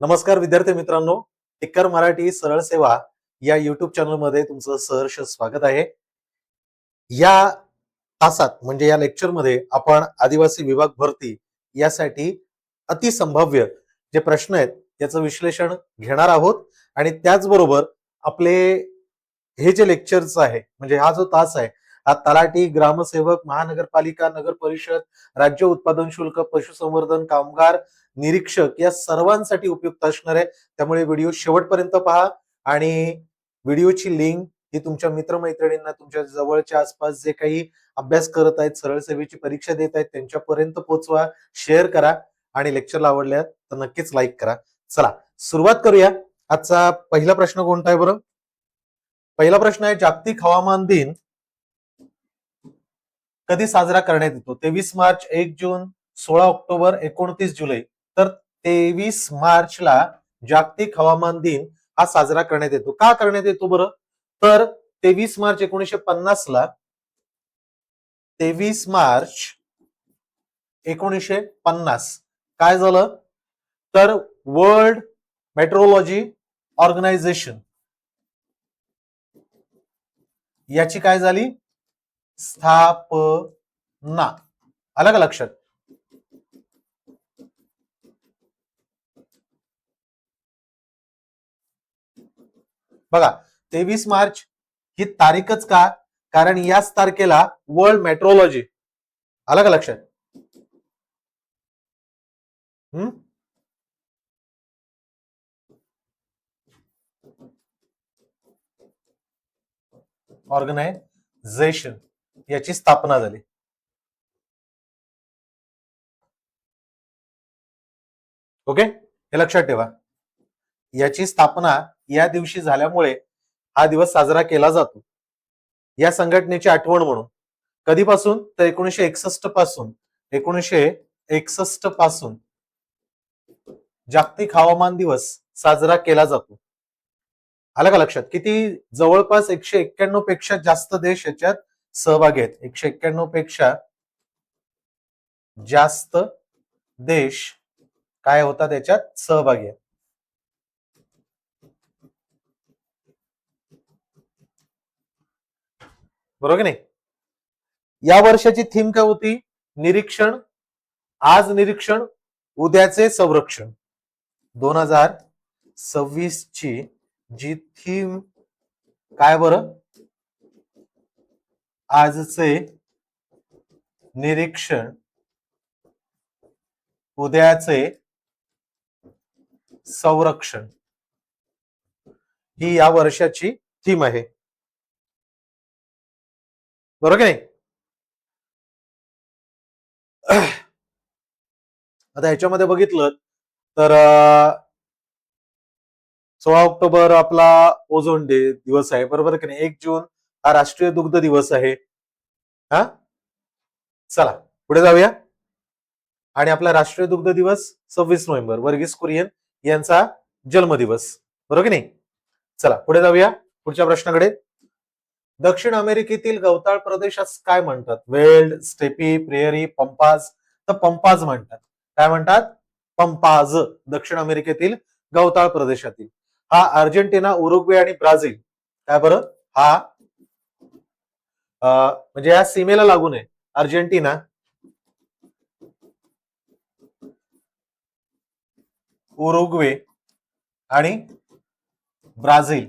नमस्कार विद्यार्थी मित्रांनो, टिक्कर मराठी सरळ सेवा या युट्यूब चॅनल मध्ये तुमचं सहर्ष स्वागत आहे. या तासात म्हणजे या लेक्चर मध्ये आपण आदिवासी विभाग भरती यासाठी अतिसंभाव्य जे प्रश्न आहेत याचं विश्लेषण घेणार आहोत आणि त्याचबरोबर आपले हे जे लेक्चर्स आहे म्हणजे हा जो तास आहे हा तलाठी, ग्रामसेवक, महानगरपालिका, नगर परिषद, राज्य उत्पादन शुल्क, पशुसंवर्धन, कामगार, निरीक्षक या सर्वांसाठी उपयुक्त असणार आहे. त्यामुळे व्हिडिओ शेवटपर्यंत पहा आणि व्हिडिओची लिंक ही तुमच्या मित्रमैत्रिणींना, तुमच्या जवळच्या आसपास जे काही अभ्यास करत आहेत, सरळ सेवेची परीक्षा देत आहेत त्यांच्यापर्यंत पोहोचवा, शेअर करा आणि लेक्चरला आवडल्या तर नक्कीच लाईक करा. चला सुरुवात करूया. आजचा पहिला प्रश्न कोणता आहे बरं? पहिला प्रश्न आहे, जागतिक हवामान दिन कधी साजरा करण्यात येतो? 23 मार्च, 1 जून, 16 ऑक्टोबर, 29 जुलै. तर 23 मार्चला जागतिक हवामान दिन हा साजरा करण्यात येतो. का करण्यात येतो बरं? तर 23 मार्च 1950 ला 23 मार्च 1950 काय झालं? तर वर्ल्ड मेट्रोलॉजी ऑर्गनायझेशन याची काय झाली? स्थापना. आलं का लक्षात? बघा 23 मार्च ही तारीखच का? कारण याच तारखेला वर्ल्ड मेट्रोलॉजी, आलं का लक्षात? ऑर्गनायझेशन याची स्थापना झाली. ओके, हे लक्षात ठेवा. याची स्थापना या दिवशी झाल्यामुळे हा दिवस साजरा केला जातो या संघटनेची आठवण म्हणून. कधीपासून? तर 1961 पासून. 1961 जागतिक हवामान दिवस साजरा केला जातो. आलं का लक्षात? किती? जवळपास 191 पेक्षा जास्त देश याच्यात सहभागी आहेत. 191 पेक्षा जास्त देश काय होतात याच्यात सहभागी आहेत. बरोबर की नाही? या वर्षाची थीम काय होती? निरीक्षण, आज निरीक्षण, उद्याचे संरक्षण. 2026 ची जी थीम काय बरं? आजचे निरीक्षण, उद्याचे संरक्षण ही या वर्षाची थीम आहे. बरोबर की नाही? आता ह्याच्यामध्ये बघितलं तर 16 ऑक्टोबर आपला ओझोन डे दिवस आहे. बरोबर की नाही? 1 जून हा राष्ट्रीय दुग्ध दिवस आहे. हा, चला पुढे जाऊया. आणि आपला राष्ट्रीय दुग्ध दिवस 26 नोव्हेंबर, वर्गीस कुरियन यांचा जन्मदिवस. बरोबर की नाही? चला पुढे जाऊया पुढच्या प्रश्नाकडे. दक्षिण अमेरिकेतील गवताळ प्रदेशास काय म्हणतात? Veld, steppe, prairie, pampas. तर पंपाज म्हणतात. काय म्हणतात? पंपाज. दक्षिण अमेरिकेतील गवताळ प्रदेशातील. हा अर्जेंटिना, उरुग्वे आणि ब्राझील काय बरं? हा म्हणजे या सीमेला लागून आहे. अर्जेंटिना, उरुग्वे आणि ब्राझील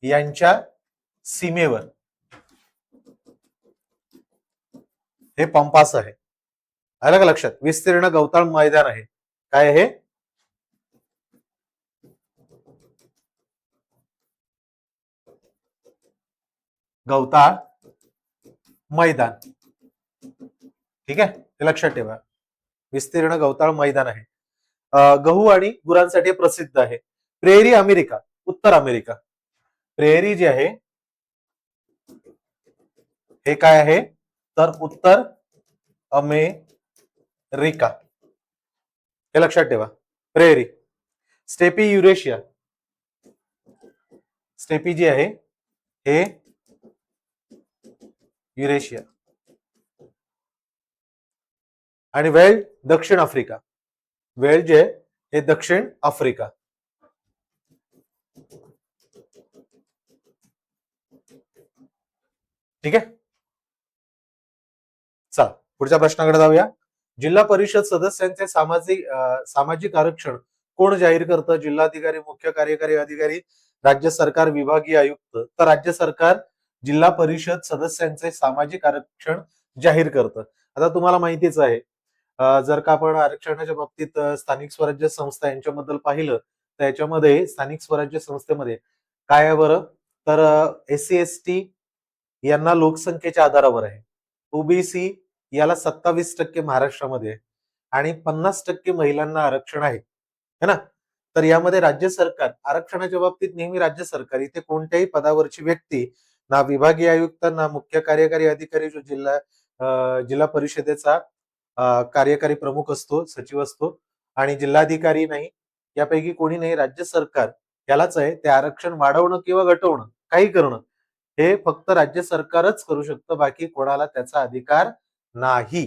यांच्या सीमेवर हे पंपास आहे. आलं का लक्षात? विस्तीर्ण गवताळ मैदान आहे. काय आहे? गवताळ मैदान. ठीक आहे, हे लक्षात ठेवा. विस्तीर्ण गवताळ मैदान आहे. गहू आणि गुरांसाठी प्रसिद्ध आहे. प्रेरी अमेरिका, उत्तर अमेरिका. प्रेरी जे आहे हे काय आहे? तर उत्तर अमेरिका. हे लक्षात ठेवा. प्रेरी. Steppe Eurasia. स्टेपी जी आहे हे युरेशिया. आणि वेल्ड दक्षिण आफ्रिका. वेल्ड जे हे दक्षिण आफ्रिका. ठीक आहे. चला पुढच्या प्रश्नाकडे जाऊया. जिल्हा परिषद सदस्यांचे सामाजिक आरक्षण कोण जाहीर करतं? जिल्हाधिकारी, मुख्य कार्यकारी अधिकारी, राज्य सरकार, विभागीय आयुक्त. तर राज्य सरकार जिल्हा परिषद सदस्यांचे सामाजिक आरक्षण जाहीर करतं. आता तुम्हाला माहितीच आहे, जर का आपण आरक्षणाच्या बाबतीत स्थानिक स्वराज्य संस्था यांच्याबद्दल पाहिलं तर याच्यामध्ये स्थानिक स्वराज्य संस्थेमध्ये काय आहे बरं, तर SC ST यांना लोकसंख्येच्या आधारावर आहे. ओबीसी याला 27% महाराष्ट्रामध्ये आहे आणि 50% महिलांना आरक्षण आहे है ना. तर यामध्ये राज्य सरकार आरक्षणाच्या बाबतीत नेहमी राज्य सरकार इथे कोणत्याही पदावरची व्यक्ती, ना विभागीय आयुक्त, ना मुख्य कार्यकारी अधिकारी, जो जिल्हा परिषदेचा कार्यकारी प्रमुख असतो, सचिव असतो, आणि जिल्हाधिकारी नाही, यापैकी कोणी नाही. राज्य सरकार यालाच आहे ते आरक्षण वाढवणं किंवा घटवणं काही करणं हे फक्त राज्य सरकारच करू शकतं, बाकी कोणाला त्याचा अधिकार नाही.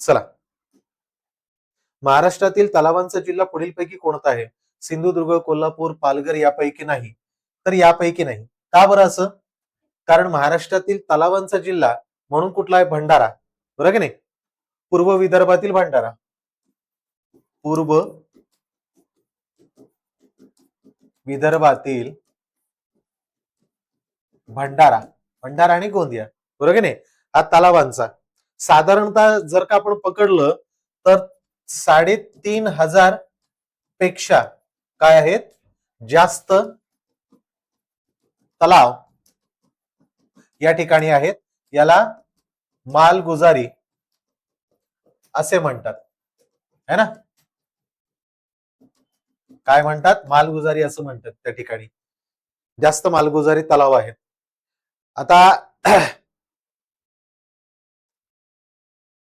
चला, महाराष्ट्रातील तलावांचा जिल्हा पुढीलपैकी कोणता आहे? सिंधुदुर्ग, कोल्हापूर, पालघर यापैकी नाही. तर यापैकी नाही. का बरं असं? कारण महाराष्ट्रातील तलावांचा जिल्हा म्हणून कुठला आहे? भंडारा, बरोबर की नाही? पूर्व विदर्भातील भंडारा, पूर्व विदर्भातील भंडारा, भंडारा आणि गोंदिया, बरोबर की नाही? हा तलावांचा. साधारणतः जर का आपण पकडलं तर 3,500 पेक्षा काय आहेत जास्त तलाव या ठिकाणी आहेत. याला मालगुजारी असे म्हणतात है ना. काय म्हणतात? मालगुजारी असं म्हणतात. त्या ठिकाणी जास्त मालगुजारी तलाव आहेत. आता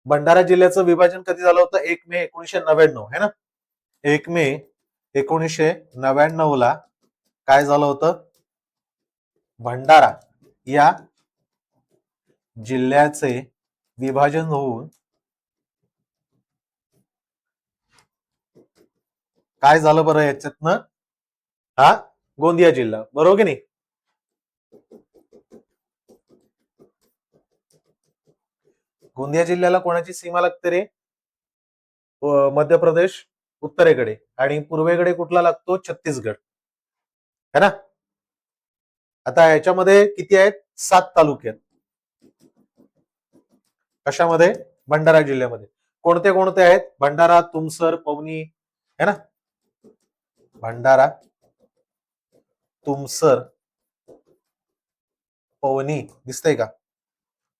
भंडारा जिल्ह्याचं विभाजन कधी झालं होतं? 1 मे 1999 है ना. 1 मे 1999 ला काय झालं होतं? भंडारा या जिल्ह्याचे विभाजन होऊन काय झालं बरं याच्यातनं? हा गोंदिया जिल्हा, बरोबर की नाही? गोंदिया जिल्ह्याला कोणाची सीमा लागते रे? मध्य प्रदेश उत्तरेकडे, आणि पूर्वेकडे कुठला लागतो? छत्तीसगड है ना. आता याच्यामध्ये किती आहेत? 7 तालुके आहेत. कशामध्ये? भंडारा जिल्ह्यामध्ये. कोणते कोणते आहेत? भंडारा, तुमसर, पवनी है ना. भंडारा, तुमसर, पवनी दिसतंय का?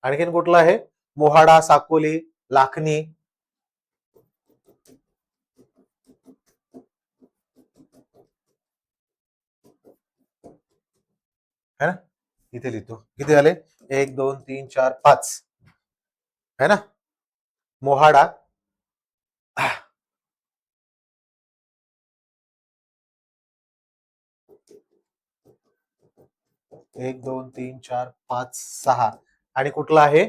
आणखीन कुठला आहे? मोहाडा, साकोली, लाखनी है ना. इथे लिहितो किती झाले? 1 2 3 4 5 है ना. मोहाडा, 1 2 3 4 5 6, आणि कुठला आहे?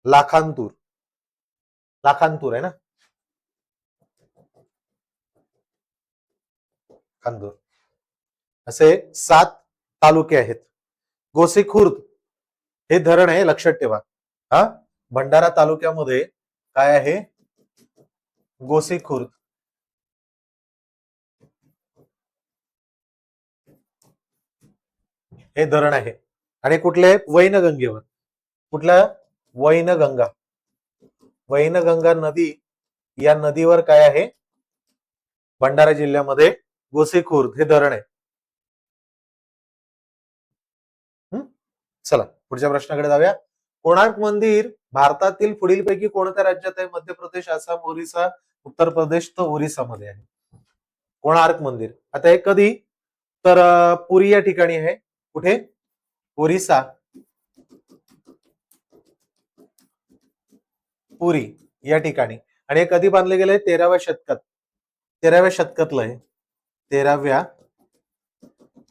लाखांतूर, लाखांतूर आहे ना. खांदूर असे 7 तालुके आहेत. गोसीखुर्द हे धरण आहे, लक्षात ठेवा. हा भंडारा तालुक्यामध्ये काय आहे? गोसीखुर्द. हे धरण आहे. आणि कुठले? वैनगंगेवर. कुठल्या? वैनगंगा. वैनगंगा नदी, या नदीवर काय आहे? भंडारा जिल्ह्यामध्ये गोसीखुर्द हे धरण आहे. चला पुढच्या प्रश्नाकडे जाऊया. कोणार्क मंदिर भारतातील पुढीलपैकी कोणत्या राज्यात आहे? मध्य प्रदेश, आसाम, ओरिसा, उत्तर प्रदेश तर ओरिसामध्ये आहे कोणार्क मंदिर. आता हे कधी? तर पुरी या ठिकाणी आहे. कुठे? ओरिसा, पुरी या ठिकाणी. आणि हे कधी बांधले गेले? 13व्या शतकात. 13व्या शतकातलं आहे. 13व्या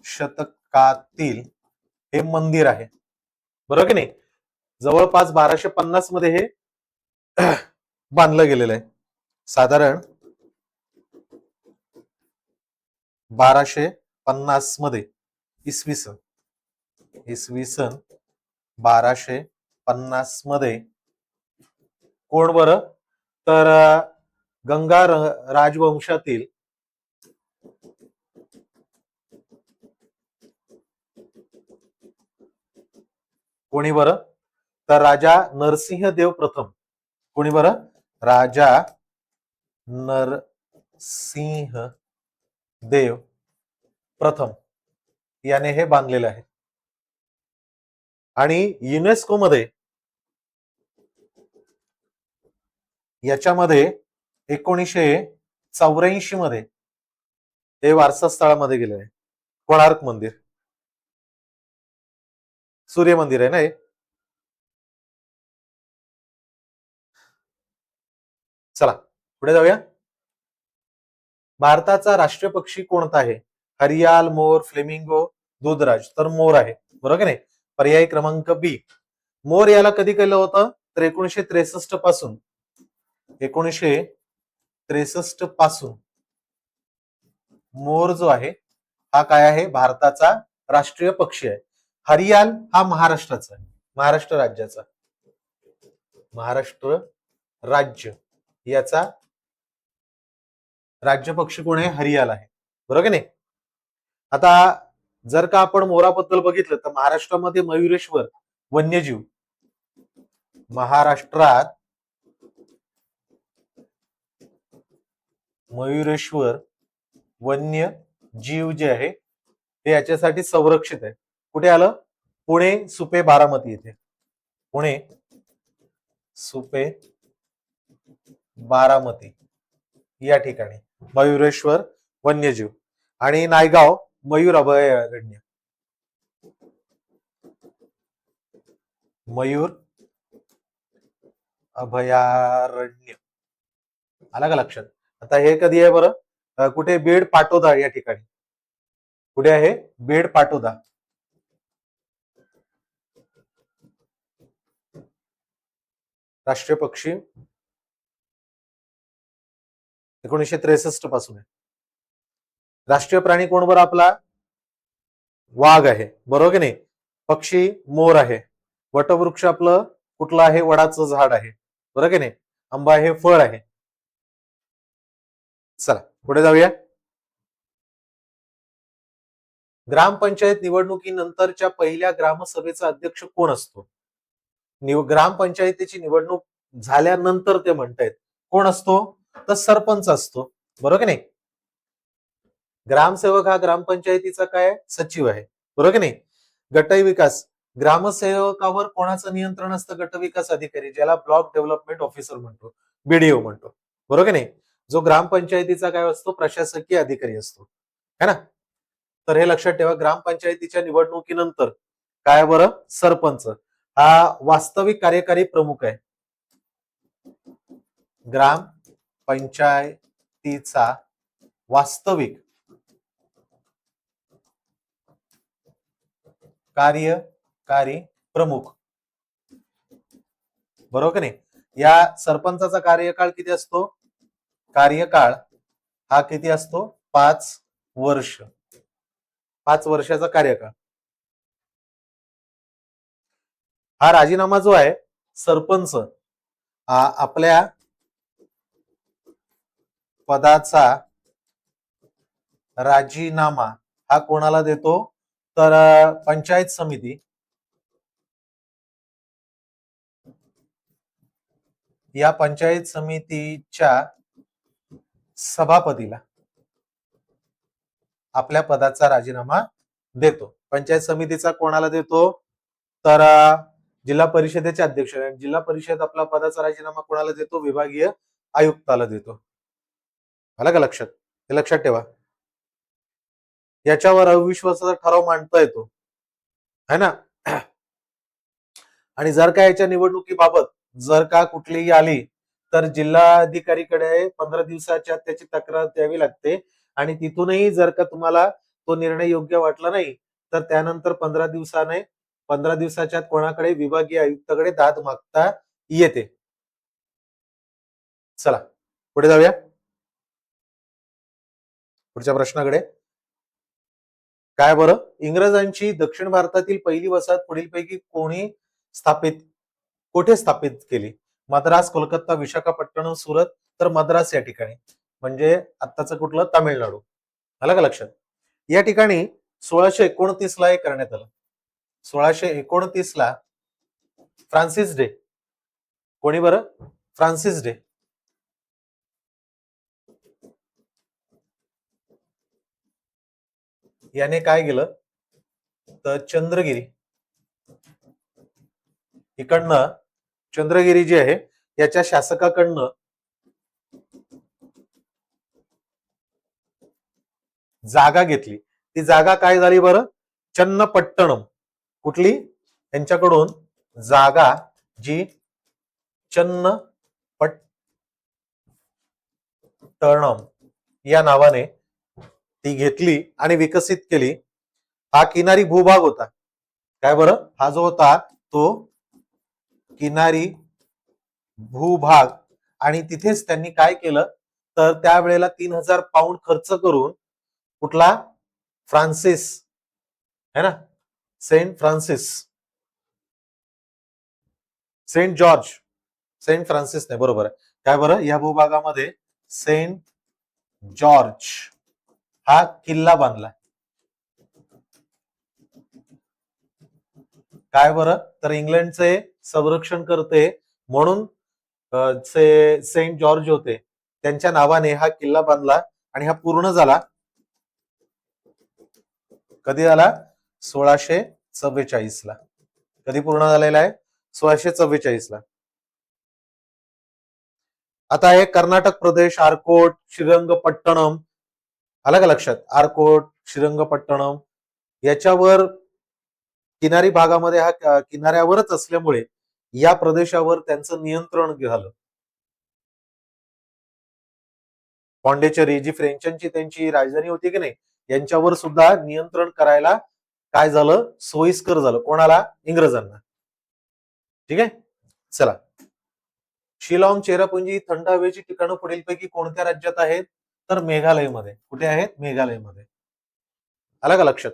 शतकातील हे मंदिर आहे, बरोबर की नाही? जवळपास 1250 मध्ये हे बांधलं गेलेलं आहे. साधारण 1250 मध्ये इसवी सन 1250 मध्ये कोण बरं, तर गंगा राजवंशातील कोणी बरं, तर राजा नरसिंह देव प्रथम. कोणी बरं, राजा नरसिंह देव प्रथम याने हे बांधलेलं आहे. आणि युनेस्को मध्ये याच्यामध्ये 1984 मध्ये हे वारसा स्थळामध्ये गेले आहे. कोणार्क मंदिर, सूर्य मंदिर आहे ना हे. चला पुढे जाऊया. भारताचा राष्ट्रीय पक्षी कोणता आहे? हरियाल, मोर, फ्लेमिंगो, दूधराज. तर मोर आहे, बरोबर की नाही. पर्याय क्रमांक बी. मोर याला कधी केलं होतं, तर 1963 पासून 1963 पासून मोर जो आहे हा काय आहे, भारताचा राष्ट्रीय पक्षी आहे. हरियाल हा महाराष्ट्राचा आहे, महाराष्ट्र राज्याचा, महाराष्ट्र राज्य याचा राज्य पक्षी कोण आहे, हरियाल आहे, बरोबर की नाही. आता जर का आपण मोराबद्दल बघितलं तर महाराष्ट्रामध्ये मयुरेश्वर वन्यजीव, महाराष्ट्रात मयुरेश्वर वन्य जीव जे आहे ते याच्यासाठी संरक्षित आहे. कुठे आलं, पुणे सुपे बारामती येथे. पुणे सुपे बारामती या ठिकाणी मयुरेश्वर वन्यजीव. आणि नायगाव मयूर अभयारण्य, मयूर अभयारण्य. आला का लक्षात. आता हे कधी आहे बरं, कुठे, बेड पाटोदा या ठिकाणी. कुठे आहे, बेड पाटोदा. राष्ट्रीय पक्षी 1963 पासून आहे. राष्ट्रीय प्राणी कोण बरं आपला, वाघ आहे, बरोबर की नाही. पक्षी मोर आहे. वटवृक्ष आपलं कुठलं आहे, वडाचं झाड आहे, बरोबर की नाही. आंबा हे फळ आहे. चला पुढे जाऊया. ग्रामपंचायत निवडणुकीनंतरच्या पहिल्या ग्रामसभेचा अध्यक्ष कोण असतो? ग्रामपंचायतीची निवडणूक झाल्यानंतर ते म्हणतायत कोण असतो, तर सरपंच असतो, बरोबर की नाही. ग्रामसेवक हा ग्रामपंचायतीचा काय, सचिव आहे, बरोबर की नाही. गट विकास, ग्रामसेवकावर कोणाचं नियंत्रण असतं, गट विकास अधिकारी, ज्याला ब्लॉक डेव्हलपमेंट ऑफिसर म्हणतो, बीडीओ म्हणतो, बरोबर की नाही. जो ग्रामपंचायतीचा काय असतो, प्रशासकीय अधिकारी असतो, है ना. तर हे लक्षात ठेवा, ग्रामपंचायतीच्या निवडणुकीनंतर काय बरं, सरपंच हा वास्तविक कार्यकारी प्रमुख आहे. ग्राम पंचायतीचा वास्तविक कार्यकारी प्रमुख, बरोबर की नाही. या सरपंचाचा कार्यकाळ किती असतो, कार्यकाळ हा किती असतो, 5 वर्ष, 5 वर्षाचा कार्यकाळ. हा राजीनामा जो आहे, सरपंच आपल्या पदाचा राजीनामा हा कोणाला देतो, तर पंचायत समिती, या पंचायत समितीच्या सभापतीला आपल्या पदाचा राजीनामा देतो. पंचायत समितीचा कोणाला देतो, तर जिल्हा परिषदेचे अध्यक्ष, जिल्हा परिषद आपला पदाचा राजीनामा कोणाला देतो, विभागीय आयुक्ताला देतो. आलं का लक्षात, हे लक्षात ठेवा. याच्यावर अविश्वासाचा ठराव मांडता येतो, है ना. आणि जर का याच्या निवडणुकीबाबत जर का कुठलीही आली तर जिल्हाधिकारीकडे 15 दिवसाच्या त्याची तक्रार द्यावी लागते. आणि तिथूनही जर का तुम्हाला तो निर्णय योग्य वाटला नाही तर त्यानंतर 15 दिवसाच्या कोणाकडे, विभागीय आयुक्ताकडे दाद मागता येते. चला पुढे जाऊया पुढच्या प्रश्नाकडे. काय बरं, इंग्रजांची दक्षिण भारतातील पहिली वसाहत पुढीलपैकी कोणी स्थापित कुठे स्थापित केली? मद्रास, कोलकाता, विशाखापट्टणम, सुरत, तर मद्रास या ठिकाणी, म्हणजे आत्ताचं कुठलं, तामिळनाडू. आलं का लक्षात? या ठिकाणी 1629 ला हे करण्यात आलं. 1629 ला फ्रान्सिस डे. कोणी बरं? Francis day. याने काय केलं तर चंद्रगिरी इकडनं, चंद्रगिरी जी आहे याच्या शासकाकडनं जागा घेतली. ती जागा काय झाली बरं? चन्नपट्टणम. कुठली? यांच्याकडून जागा जी चन्नपट्टणम या नावाने ती घेतली आणि विकसित केली. हा किनारी भूभाग होता. काय बरं? हा जो होता तो किनारी भूभाग, आणि तिथेच त्यांनी काय केलं तर त्यावेळेला 3000 पाऊंड खर्च करून कुठला, फ्रान्सिस है ना, saint Francis, saint George, saint Francis नाही, बरोबर आहे. काय बरं, या भूभागामध्ये सेंट जॉर्ज हा किल्ला बांधला. काय बरं, तर इंग्लंडचे संरक्षण करते म्हणून सेंट जॉर्ज होते, त्यांच्या नावाने हा किल्ला बांधला. आणि हा पूर्ण झाला कधी झाला? 1644 ला. कधी पूर्ण झालेला आहे? 1644 ला. आता हे कर्नाटक प्रदेश, आरकोट, श्रीरंगपट्टणम, आलं का लक्षात? आरकोट, श्रीरंगपट्टणम याच्यावर किनारी भागामध्ये, हा किनाऱ्यावरच असल्यामुळे या प्रदेशावर त्यांचं नियंत्रण झालं. पॉंडेचेरी जी फ्रेंचांची त्यांची राजधानी होती की नाही, यांच्यावर सुद्धा नियंत्रण करायला काय झालं, सोयीस्कर झालं. कोणाला? इंग्रजांना. ठीक आहे, चला. शिलाँग, चेरापुंजी थंड हवेची ठिकाणं पुढीलपैकी कोणत्या राज्यात आहेत? तर मेघालयमध्ये. कुठे आहेत? मेघालयमध्ये. आलं का लक्षात?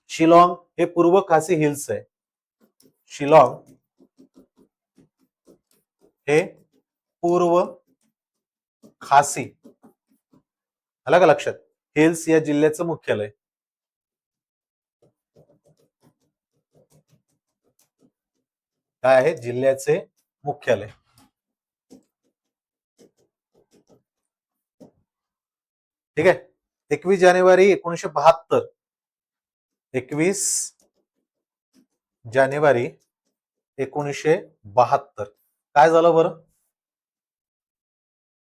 शिलाँग हे पूर्व खासी हिल्स आहे. शिलाँग हे पूर्व खासी, आलं का लक्षात? हिल्स या जिल्ह्याचं मुख्यालय. काय आहे? जिल्ह्याचे मुख्यालय. ठीक आहे. 21 जानेवारी 1972, 21 जानेवारी 1972 काय झालं बरं?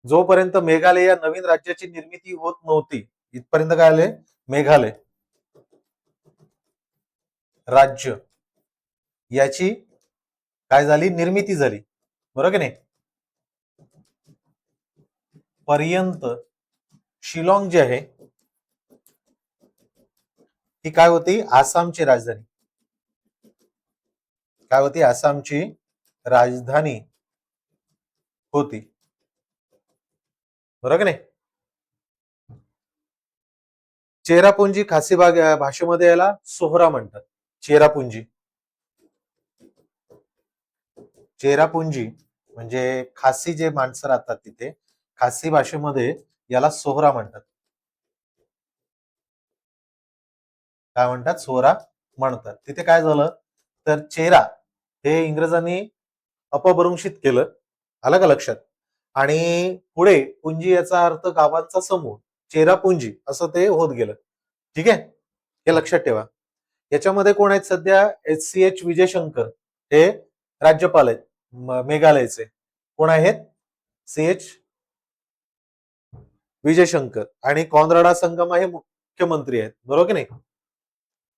जोपर्यंत मेघालय या नवीन राज्याची निर्मिती होत नव्हती, इथपर्यंत काय आले? मेघालय राज्य याची काय झाली? निर्मिती झाली, बरोबर की नाही? पर्यंत शिलाँग जी आहे ही काय होती? आसामची राजधानी. काय होती? आसामची राजधानी होती, बरोबर की नाही? चेरापुंजी खासी भाषेमध्ये याला सोहरा म्हणतात. चेरापुंजी, चेरापुंजी म्हणजे खासी जे माणसं राहतात तिथे, खासी भाषेमध्ये याला सोहरा म्हणतात. काय म्हणतात? सोहरा म्हणतात. तिथे काय झालं तर चेरा हे इंग्रजांनी अपभ्रंशित केलं. आलं का लक्षात? आणि पुढे पुंजी याचा अर्थ गावांचा समूह, चेरापुंजी असं ते होत गेलं. ठीक आहे, हे लक्षात ठेवा. याच्यामध्ये कोण आहेत सध्या? HCH विजयशंकर हे राज्यपाल आहेत मेघालयचे. कोण आहेत? CH विजयशंकर. आणि कॉनराडा संगमा हे मुख्यमंत्री आहेत, बरोबर की नाही?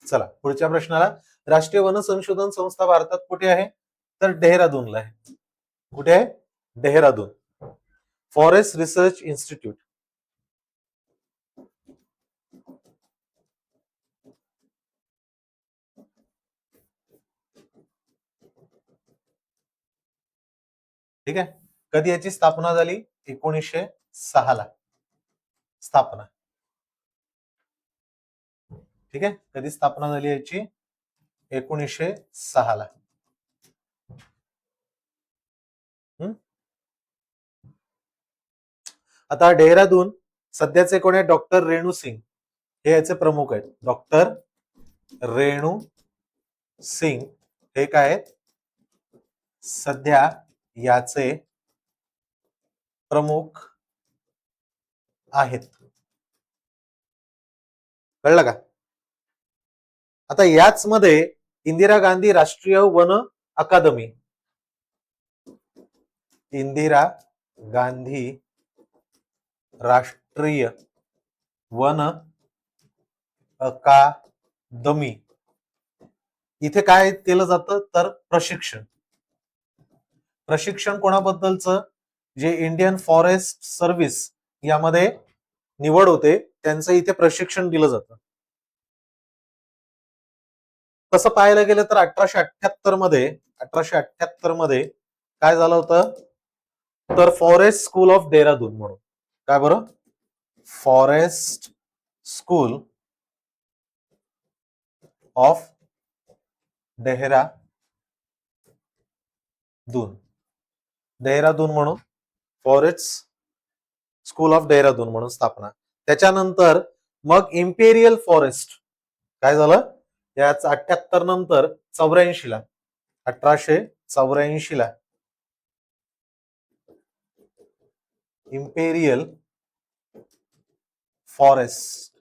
चला पुढच्या प्रश्नाला. राष्ट्रीय वन संशोधन संस्था भारतात कुठे आहे? तर डेहराडूनला आहे. कुठे आहे? डेहराडून. Forest research institute. ठीक आहे, कधी याची स्थापना झाली? 1906 ला स्थापना. ठीक आहे, कधी स्थापना झाली याची? 1906 ला. आता डेहराडून सध्याचे कोण आहे? डॉक्टर रेणू सिंग हे याचे प्रमुख आहेत. डॉक्टर रेणू सिंग हे काय आहेत? सध्या याचे प्रमुख आहेत. कळलं का? आता याच मध्ये इंदिरा गांधी राष्ट्रीय वन अकादमी, इंदिरा गांधी राष्ट्रीय वन अकादमी, इथे काय केलं जातं? तर प्रशिक्षण. प्रशिक्षण कोणाबद्दलचं? जे इंडियन फॉरेस्ट सर्व्हिस यामध्ये निवड होते त्यांचं इथे प्रशिक्षण दिलं जातं. तसं पाहायला गेलं तर 1878 मध्ये काय झालं होतं? तर फॉरेस्ट स्कूल ऑफ डेहराडून म्हणून. काय बरं? फॉरेस्ट स्कूल ऑफ डेहराडून म्हणून, फॉरेस्ट स्कूल ऑफ डेहराडून म्हणून स्थापना. त्याच्यानंतर मग इम्पेरियल फॉरेस्ट काय झालं? याच 78 नंतर 84 ला, 1884 ला imperial forest,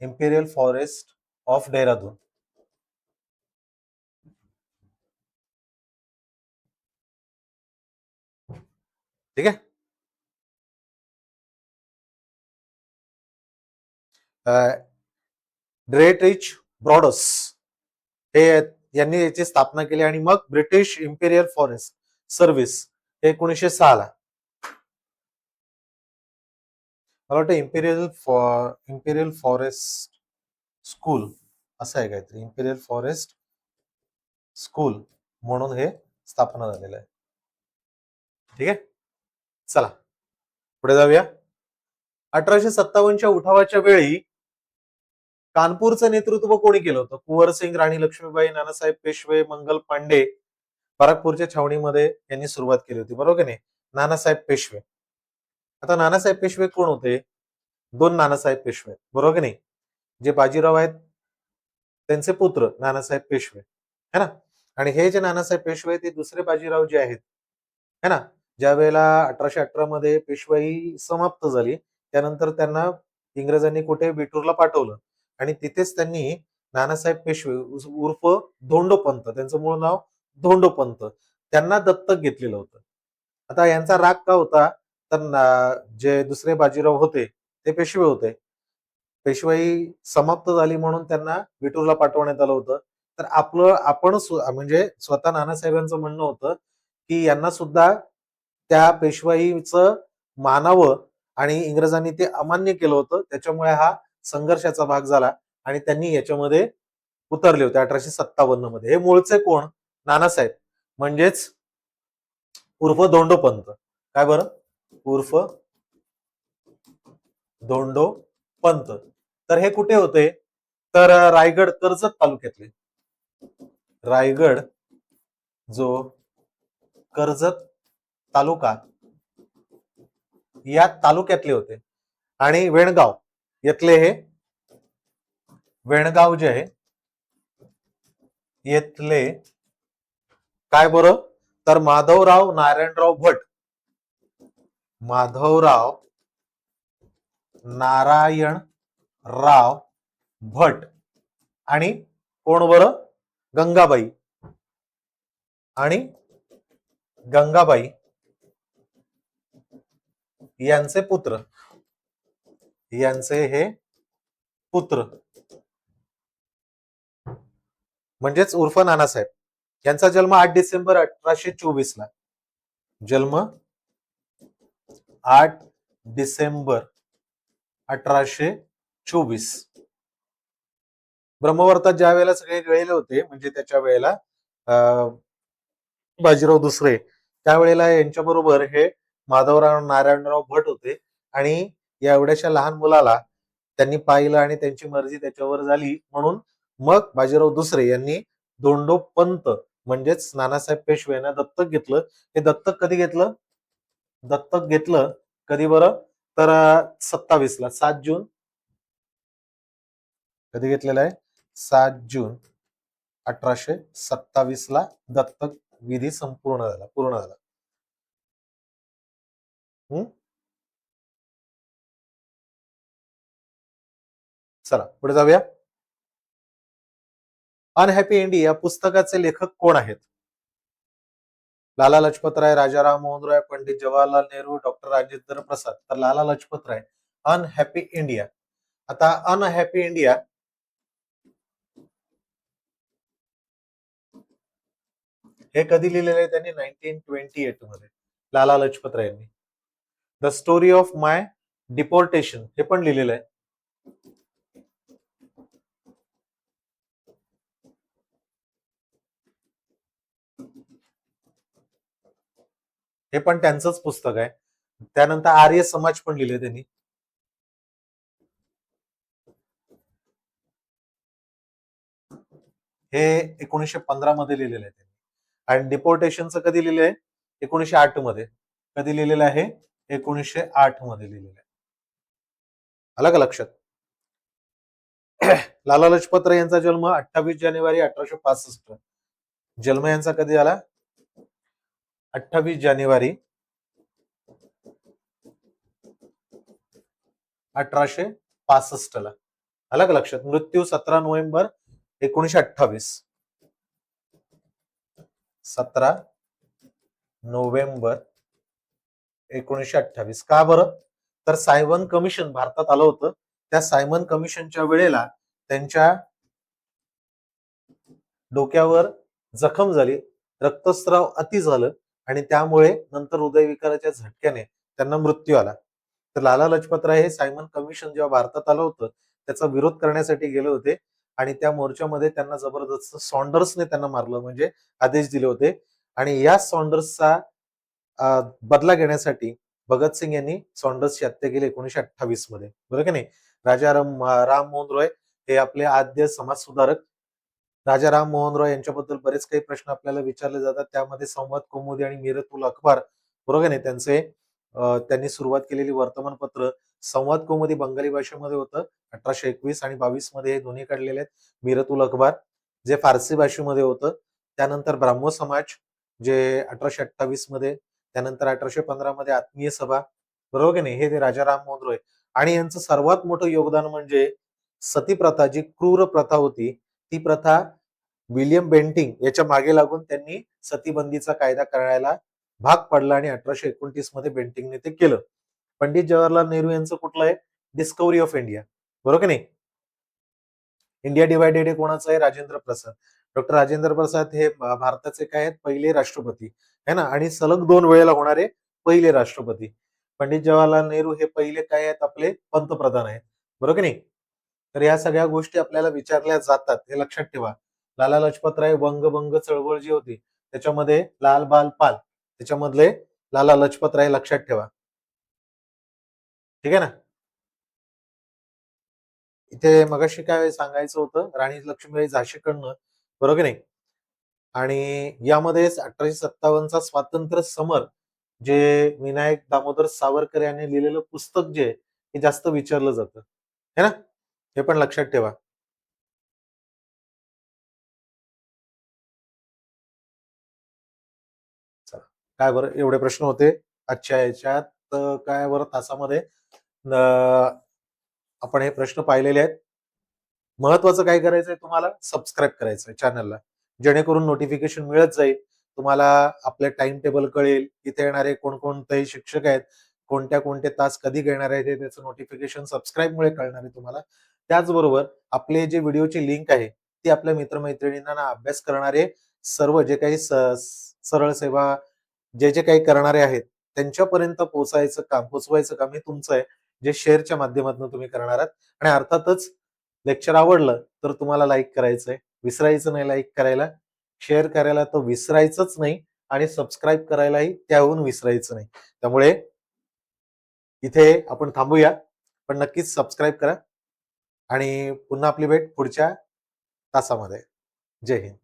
imperial forest of Dehradun. ठीक आहे. ड्रेटरिच ब्रॉडस हे यांनी याची स्थापना केली आणि मग ब्रिटिश इम्पेरियल फॉरेस्ट सर्व्हिस 1906 ला. मला वाटतं इम्पेरियल फॉरेस्ट स्कूल असं आहे काहीतरी, इम्पेरियल फॉरेस्ट स्कूल म्हणून हे स्थापना झालेलं आहे. ठीक आहे, चला पुढे जाऊया. 1857च्या उठावाच्या वेळी कानपूरचं नेतृत्व कोणी केलं होतं? कुंवरसिंग, राणी लक्ष्मीबाई, नानासाहेब पेशवे, मंगल पांडे. बाराकपूरच्या छावणीमध्ये यांनी सुरुवात केली होती, बरोबर की नाही? नानासाहेब पेशवे. आता नानासाहेब पेशवे कोण होते? दोन नानासाहेब पेशवे, बरोबर की नाही? जे बाजीराव आहेत त्यांचे पुत्र नानासाहेब पेशवे, है ना? आणि हे जे नानासाहेब पेशवे ते दुसरे बाजीराव जे आहेत, है ना, ज्या वेळेला 1818 मध्ये पेशवाई समाप्त झाली त्यानंतर त्यांना इंग्रजांनी कुठे? बिठूरला पाठवलं आणि तिथेच त्यांनी नानासाहेब पेशवे उर्फ धोंडोपंत, त्यांचं मूळ नाव धोंडोपंत, त्यांना दत्तक घेतलेलं होतं. आता यांचा राग का होता? तर जे दुसरे बाजीराव होते ते पेशवे होते. पेशवाई समाप्त झाली म्हणून त्यांना बिठूरला पाठवण्यात आलं होतं. तर आपण म्हणजे स्वतः नानासाहेबांचं म्हणणं होतं की यांना सुद्धा त्या पेशवाईचं मानावं आणि इंग्रजांनी ते अमान्य केलं होतं, त्याच्यामुळे हा संघर्षाचा भाग झाला आणि त्यांनी याच्यामध्ये उतरले होते 1857 मध्ये. हे मूळचे कोण? नानासाहेब, म्हणजेच उर्फ धोंडोपंत. काय बरं? उर्फ धोंडोपंत. तर हे कुठे होते? तर रायगड, कर्जत तालुक्यातले. रायगड जो कर्जत तालुका या तालुक्यातले होते. आणि वेणगाव यातले हे, वेणगाव जे आहे येथले काय बरं? तर माधवराव नारायणराव भट, माधवराव नारायणराव भट. आणि कोण बरं? गंगाबाई. आणि गंगाबाई यांचे पुत्र, यांचे हे पुत्र म्हणजेच उर्फ नानासाहेब. यांचा जन्म 8 डिसेंबर 1824 ला. जन्म 8 डिसेंबर 1824. ब्रह्मवर्तात ज्या वेळेला सगळे गेलेले होते म्हणजे त्याच्या वेळेला बाजीराव दुसरे त्यावेळेला यांच्याबरोबर हे माधवराव नारायणराव भट होते आणि या एवढ्याशा लहान मुलाला त्यांनी पाहिलं आणि त्यांची मर्जी त्याच्यावर झाली म्हणून मग बाजीराव दुसरे यांनी धोंडोपंत म्हणजेच नानासाहेब पेशवे यांना दत्तक घेतलं. हे दत्तक कधी घेतलं? दत्तक घेतलं कधी बरं? तर 27ला 7 जून कधी घेतलेलं आहे? 7 जून 1827ला दत्तक विधी पूर्ण झाला. हम्म चला पुढे जाऊया. अनहॅपी इंडिया या पुस्तकाचे लेखक कोण आहेत? लाला लजपत राय, राजाराम मोहन राय, पंडित जवाहरलाल नेहरू, डॉक्टर राजेंद्र प्रसाद. तर लाला लजपत राय. Unhappy India. आता अनहॅपी इंडिया हे कधी लिहिलेलं आहे त्यांनी? 1928 मध्ये लाला लजपत राय यांनी. The story of my deportation हे पण लिहिलेलं आहे. हे पण त्यांचंच पुस्तक आहे. त्यानंतर आर्य समाज पण लिहिले त्यांनी. हे 1915 मध्ये लिहिलेलं आहे त्यांनी. आणि डिपोर्टेशनचं कधी लिहिलं आहे? 1908 मध्ये. कधी लिहिलेलं आहे? 1908 मध्ये लिहिलेलं आहे. आलं का लक्षात? लाला लजपत राय यांचा जन्म 28 जानेवारी 1865. जन्म यांचा कधी झाला? 28 जानेवारी 1865 ला. आलं का लक्षात? मृत्यू 17 नोव्हेंबर 1928. 17 नोव्हेंबर 1928. का बरं? तर सायमन कमिशन भारतात आलं होतं. त्या सायमन कमिशनच्या वेळेला त्यांच्या डोक्यावर जखम झाली, रक्तस्राव अति झालं आणि त्यामुळे नंतर हृदयविकाराच्या झटक्याने त्यांना मृत्यू आला. तर लाला लजपत राय हे सायमन कमिशन जेव्हा भारतात आलं होतं त्याचा विरोध करण्यासाठी गेले होते आणि त्या मोर्चामध्ये त्यांना जबरदस्त सॉन्डर्सने त्यांना मारलं, म्हणजे आदेश दिले होते. आणि या सॉन्डर्सचा बदला घेण्यासाठी भगतसिंग यांनी सॉन्डर्सची हत्या केली 1928 मध्ये. बरोबर की नाही? राजा राम मोहन रॉय हे आपले आद्य समाज सुधारक. राजा राम मोहन रॉय यांच्याबद्दल बरेच काही प्रश्न आपल्याला विचारले जातात. त्यामध्ये संवाद कौमुदी आणि मीरत उल अखबार, बरोबर नाही, त्यांनी सुरुवात केलेली वर्तमानपत्र. संवाद कौमुदी बंगाली भाषेमध्ये होतं 1821 आणि 22 मध्ये हे दोन्ही काढलेले आहेत. मीरत उल अखबार जे फारसी भाषेमध्ये होतं. त्यानंतर ब्राह्मो समाज जे 1828 मध्ये. त्यानंतर 1815 मध्ये आत्मीय सभा, बरोबर की नाही, हे ते राजा राम मोहन रॉय. आणि यांचं सर्वात मोठं योगदान म्हणजे सती प्रथा, जी क्रूर प्रथा होती ती प्रथा विलियम बेंटिंग याच्या मागे लागून त्यांनी सतीबंदीचा कायदा करायला भाग पडला आणि 1829 मध्ये बेंटिंगने ते केलं. पंडित जवाहरलाल नेहरू यांचं कुठलं आहे? डिस्कव्हरी ऑफ इंडिया, बरोबर की नाही? इंडिया डिवायडेड हे कोणाचं आहे? राजेंद्र प्रसाद. डॉक्टर राजेंद्र प्रसाद हे भारताचे काय आहेत? पहिले राष्ट्रपती है ना, आणि सलग 2 वेळेला होणारे पहिले राष्ट्रपती. पंडित जवाहरलाल नेहरू हे पहिले काय आहेत? आपले पंतप्रधान आहेत, बरोबर की नाही? तर या सगळ्या गोष्टी आपल्याला विचारल्या जातात, हे लक्षात ठेवा. लाला लजपत राय वंगभंग चळवळ जी होती त्याच्यामध्ये लाल बाल पाल त्याच्यामधले लाला लजपत राय लक्षात ठेवा. ठीक आहे ना? इथे मगाशी काय सांगायचं होतं? राणी लक्ष्मीबाई झाशीकडनं, बरोबर की नाही? आणि यामध्येच 1857चा स्वातंत्र्य समर जे विनायक दामोदर सावरकर यांनी लिहिलेलं पुस्तक जे आहे हे जास्त विचारलं जातं, है ना? हे पण लक्षात ठेवा. चला, काय बरं एवढे प्रश्न होते आजच्या याच्यात. काय बरं तासामध्ये आपण हे प्रश्न पाहिलेले आहेत. महत्वाचं काय करायचंय? तुम्हाला सबस्क्राईब करायचंय चॅनलला, जेणेकरून नोटिफिकेशन मिळत जाईल तुम्हाला. आपले टाइम टेबल कळेल, इथे येणारे कोणकोणते शिक्षक आहेत, कोणत्या कोणते तास कधी घेणार आहेत, त्याचं नोटिफिकेशन सबस्क्राईबमुळे कळणार आहे तुम्हाला. त्याचबरोबर आपले जे व्हिडिओची लिंक आहे ती आपल्या मित्रमैत्रिणींना, अभ्यास करणारे सर्व जे काही सरळ सेवा जे जे काही करणारे आहेत त्यांच्यापर्यंत पोहोचवायचं काम हे तुमचं आहे, जे शेअरच्या माध्यमातून तुम्ही करणार आहात. आणि अर्थातच लेक्चर आवडलं तर तुम्हाला लाईक करायचंय, विसरायचं नाही लाईक करायला, शेअर करायला तर विसरायचंच नाही. आणि सबस्क्राईब करायलाही त्याहून विसरायचं नाही. त्यामुळे इथे आपण थांबूया. पण नक्कीच सबस्क्राईब करा आणि पुन्हा आपली भेट पुढच्या तासामध्ये. जय हिंद.